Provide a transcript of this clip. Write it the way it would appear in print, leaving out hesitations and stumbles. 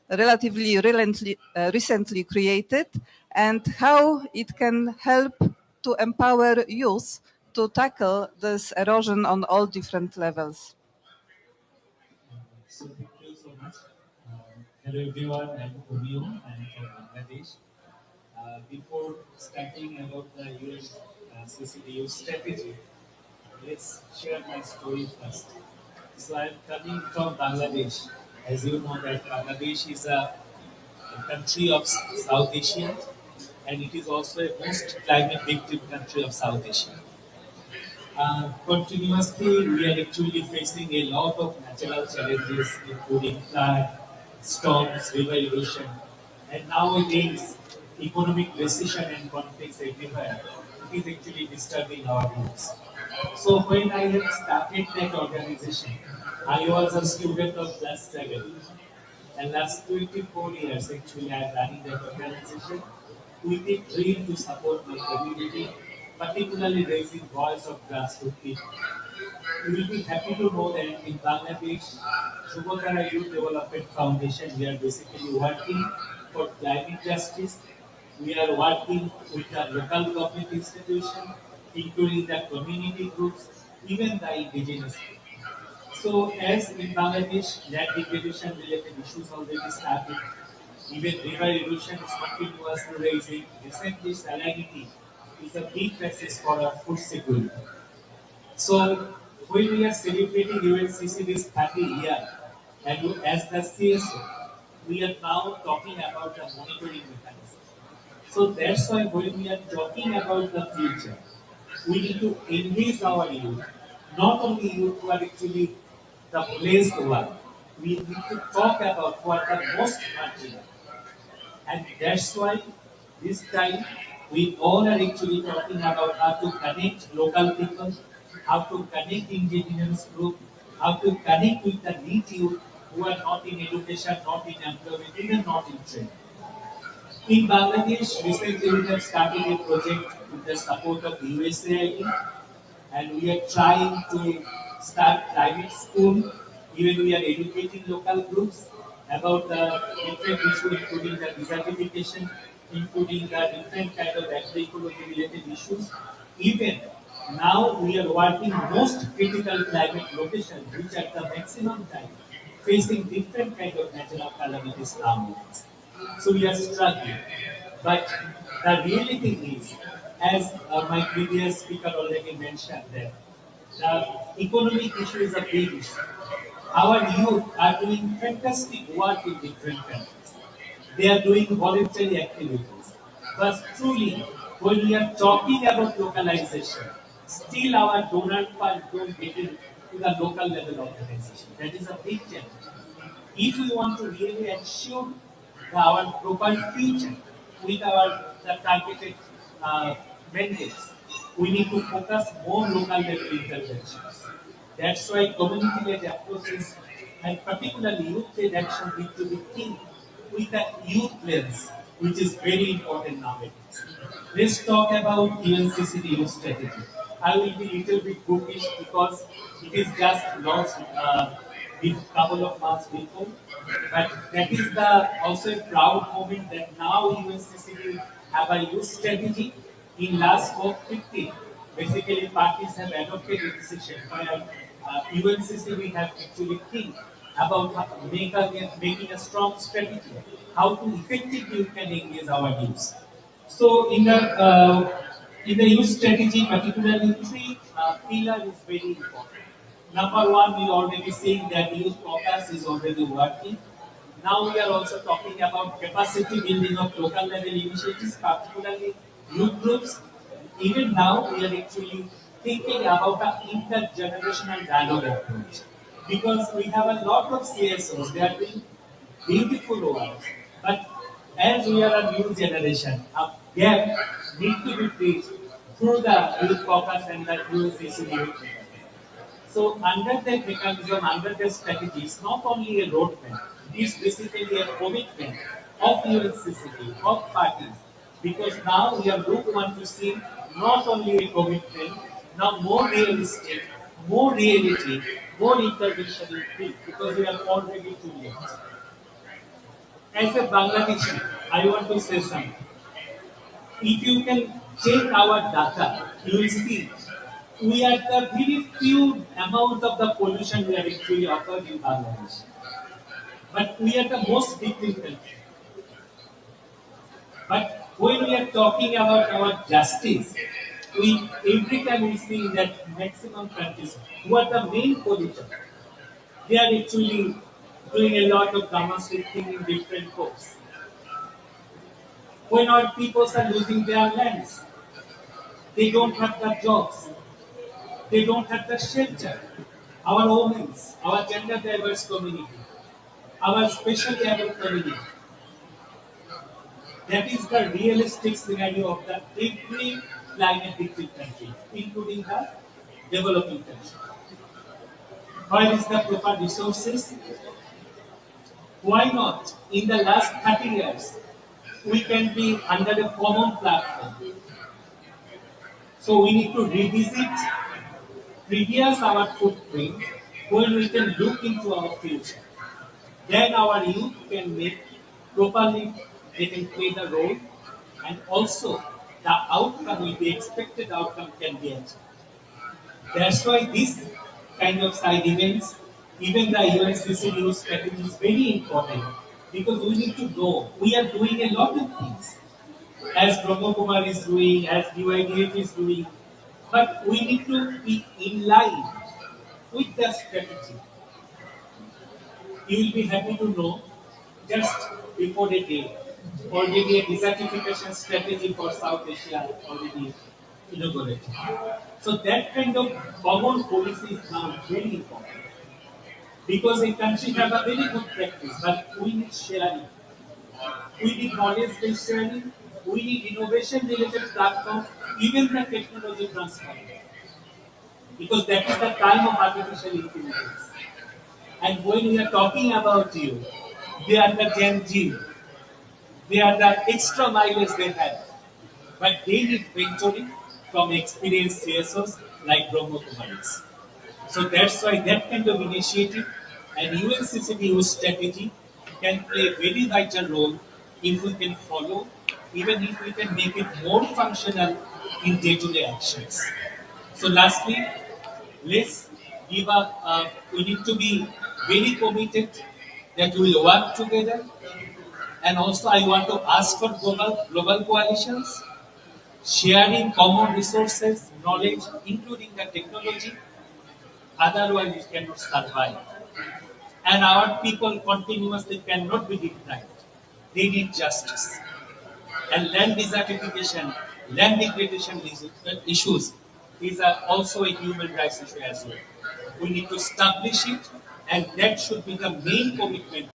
relatively recently created, and how it can help to empower youth to tackle this erosion on all different levels. So thank you so much. Hello everyone, I'm Omio. I'm from Bangladesh. Before starting about the US CCDU strategy, let's share my story first. So I'm coming from Bangladesh. As you know that Bangladesh is a country of South Asia, and it is also a most climate victim country of South Asia. Continuously, we are actually facing a lot of natural challenges, including flood, storms, river erosion, and nowadays, economic recession and conflicts everywhere. It is actually disturbing our roots. So when I had started that organization, I was a student of class 7. And last 24 years, actually, I am running that organization with a dream to support my community, particularly raising voice of grassroots people. You will be happy to know that in Bangladesh, Subhadra Youth Development Foundation, we are basically working for climate justice. We are working with the local government institution, including the community groups, even the indigenous people. So as in Bangladesh, land degradation related issues already started. Even river erosion is continuously rising. Recently, salinity is a big crisis for our food security. So when we are celebrating UNCCB's 30 year, and as the CSO, we are now talking about the monitoring mechanism. So that's why when we are talking about the future, we need to engage our youth, not only youth who are actually the blessed one. We need to talk about what are most marginal. And that's why this time we all are actually talking about how to connect local people, how to connect indigenous group, how to connect with the needy youth who are not in education, not in employment, even not in training. In Bangladesh, recently we have started a project with the support of USAID, and we are trying to start private school. Even we are educating local groups about the different issues, including the desertification, including the different kind of agroecology related issues. Even now we are working most critical climate locations, which at the maximum time facing different kind of natural calamities nowadays. So we are struggling. But the reality is, as my previous speaker already mentioned, that the economic issue is a big issue. Our youth are doing fantastic work in different countries. They are doing voluntary activities. But truly, when we are talking about localization, still our donor funds don't get it to the local level organization. That is a big challenge. If we want to really ensure our proper future with our the targeted mandates, we need to focus more local level interventions. That's why community-led approaches and particularly youth-led action need to be key with the youth lens, which is very important nowadays. Let's talk about UNCCD youth strategy. I will be a little bit bookish because it is just launched with couple of months before. But that is the also a proud moment that now UNCCD have a youth strategy. In last COP15, basically parties have adopted a decision where UNCCD have actually think about making a strong strategy, how to effectively can engage our youth. So in the youth strategy, particularly three pillars is very important. Number one, we already seeing that youth caucus is already working. Now we are also talking about capacity building of local level initiatives, particularly youth groups. Even now, we are actually thinking about an intergenerational dialogue approach because we have a lot of CSOs. They are doing beautiful work, but as we are a new generation, a gap need to be bridged through the youth caucus and the UNCCD. So under that mechanism, under that strategy, it's not only a roadmap, it is basically a commitment of UNCCD, of parties, because now we are want to see not only a commitment, now more realistic, more reality, more intervention in field, because we are already too late. As a Bangladeshi, I want to say something. If you can check our data, you will see we are the very few amount of the pollution we are actually occurred in Bangladesh. But we are the most developed country. But when we are talking about our justice, we every time we see that maximum countries who are the main polluters, they are actually doing a lot of demonstrating in different courts. When our people are losing their lands, they don't have the jobs, they don't have the shelter. Our women, our gender diverse community, our special abled community. That is the realistic scenario of the every climate victim country, including the developing country. Where is the proper resources? Why not? In the last 30 years, we can be under a common platform. So we need to revisit previous our footprint when we can look into our future. Then our youth can make properly, they can play the role, and also the outcome will be expected outcome can be achieved. That's why this kind of side events, even the UNCCD strategy is very important because we need to know we are doing a lot of things as Brahma Kumar is doing, as DYDF is doing, but we need to be in line with the strategy. You will be happy to know just before a day, already a desertification strategy for South Asia already inaugurated. So that kind of common policy is now very important. Because a country have a very good practice, but we need sharing. We need knowledge-based sharing. We need innovation-related platforms, even the technology transfer. Because that is the time of artificial intelligence. And when we are talking about you, they are the Gen Z. They are the extra mileage they have. But they need mentoring from experienced CSOs like Brahma Kumaris. So that's why that kind of initiative and UNCCDU strategy can play a very vital role if we can follow, even if we can make it more functional in day-to-day actions. So lastly, let's give up. We need to be very committed that we will work together. And also, I want to ask for global coalitions, sharing common resources, knowledge, including the technology. Otherwise, it cannot survive. And our people continuously cannot be deprived. They need justice. And land desertification, land degradation issues is also a human rights issue as well. We need to establish it, and that should be the main commitment